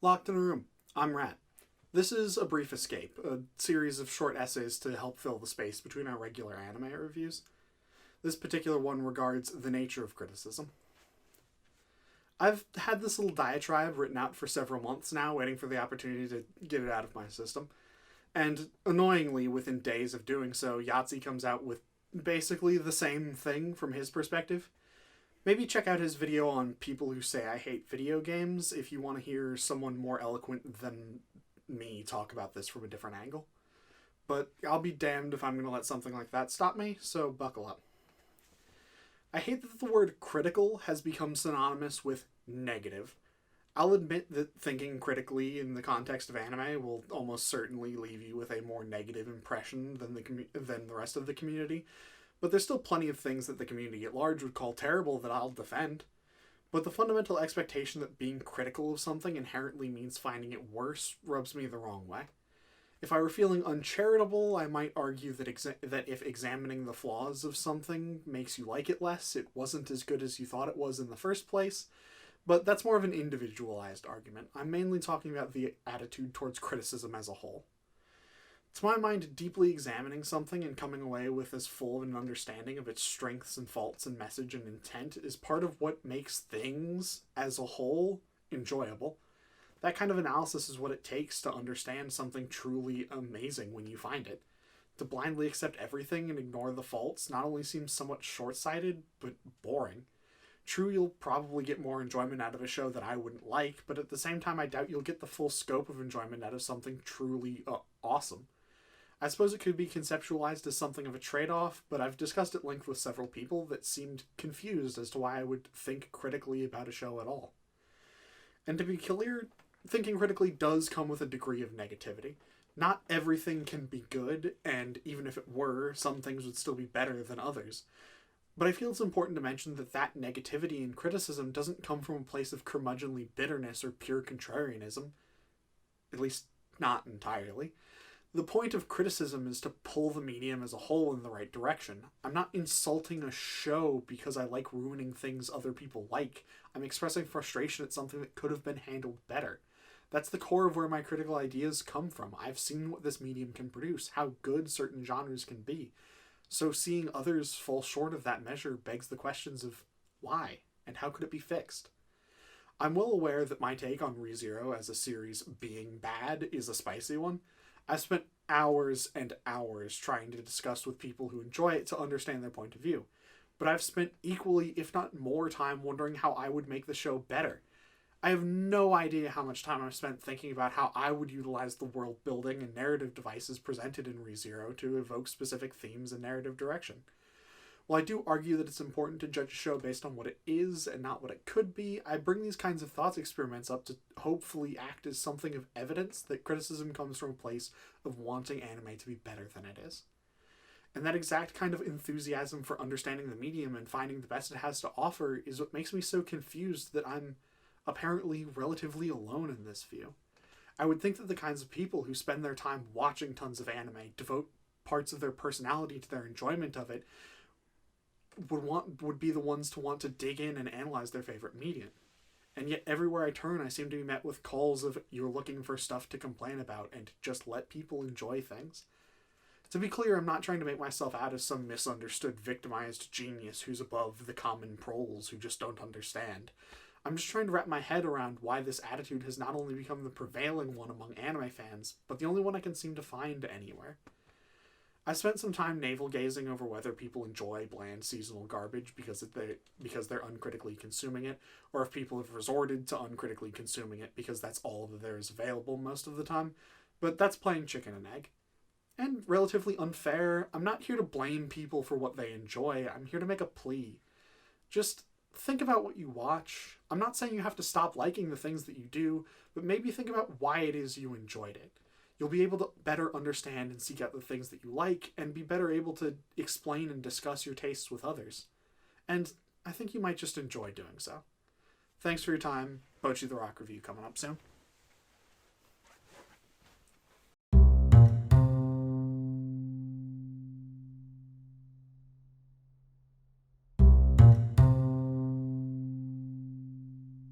Locked in a room. I'm Rat. This is A Brief Escape, a series of short essays to help fill the space between our regular anime reviews. This particular one regards the nature of criticism. I've had this little diatribe written out for several months now, waiting for the opportunity to get it out of my system. And annoyingly, within days of doing so, Yahtzee comes out with basically the same thing from his perspective. Maybe check out his video on people who say I hate video games if you want to hear someone more eloquent than me talk about this from a different angle. But I'll be damned if I'm going to let something like that stop me, so buckle up. I hate that the word critical has become synonymous with negative. I'll admit that thinking critically in the context of anime will almost certainly leave you with a more negative impression than the rest of the community, but there's still plenty of things that the community at large would call terrible that I'll defend. But the fundamental expectation that being critical of something inherently means finding it worse rubs me the wrong way. If I were feeling uncharitable, I might argue that if examining the flaws of something makes you like it less, it wasn't as good as you thought it was in the first place. But that's more of an individualized argument. I'm mainly talking about the attitude towards criticism as a whole. To my mind, deeply examining something and coming away with as full of an understanding of its strengths and faults and message and intent is part of what makes things, as a whole, enjoyable. That kind of analysis is what it takes to understand something truly amazing when you find it. To blindly accept everything and ignore the faults not only seems somewhat short-sighted, but boring. True, you'll probably get more enjoyment out of a show that I wouldn't like, but at the same time I doubt you'll get the full scope of enjoyment out of something truly awesome. I suppose it could be conceptualized as something of a trade-off, but I've discussed at length with several people that seemed confused as to why I would think critically about a show at all. And to be clear, thinking critically does come with a degree of negativity. Not everything can be good, and even if it were, some things would still be better than others. But I feel it's important to mention that negativity and criticism doesn't come from a place of curmudgeonly bitterness or pure contrarianism. At least, not entirely. The point of criticism is to pull the medium as a whole in the right direction. I'm not insulting a show because I like ruining things other people like. I'm expressing frustration at something that could have been handled better. That's the core of where my critical ideas come from. I've seen what this medium can produce, how good certain genres can be. So seeing others fall short of that measure begs the questions of why, and how could it be fixed? I'm well aware that my take on ReZero as a series being bad is a spicy one. I've spent hours and hours trying to discuss with people who enjoy it to understand their point of view. But I've spent equally, if not more, time wondering how I would make the show better. I have no idea how much time I've spent thinking about how I would utilize the world building and narrative devices presented in ReZero to evoke specific themes and narrative direction. While I do argue that it's important to judge a show based on what it is and not what it could be, I bring these kinds of thoughts experiments up to hopefully act as something of evidence that criticism comes from a place of wanting anime to be better than it is. And that exact kind of enthusiasm for understanding the medium and finding the best it has to offer is what makes me so confused that I'm apparently relatively alone in this view. I would think that the kinds of people who spend their time watching tons of anime, devote parts of their personality to their enjoyment of it, would be the ones to want to dig in and analyze their favorite medium. And yet everywhere I turn, I seem to be met with calls of you're looking for stuff to complain about and just let people enjoy things. To be clear, I'm not trying to make myself out as some misunderstood, victimized genius who's above the common proles who just don't understand. I'm just trying to wrap my head around why this attitude has not only become the prevailing one among anime fans, but the only one I can seem to find anywhere. I spent some time navel-gazing over whether people enjoy bland seasonal garbage because they're uncritically consuming it, or if people have resorted to uncritically consuming it because that's all that there is available most of the time, but that's playing chicken and egg. And relatively unfair, I'm not here to blame people for what they enjoy, I'm here to make a plea. Just think about what you watch. I'm not saying you have to stop liking the things that you do, but maybe think about why it is you enjoyed it. You'll be able to better understand and seek out the things that you like, and be better able to explain and discuss your tastes with others. And I think you might just enjoy doing so. Thanks for your time. Bochi the Rock review coming up soon.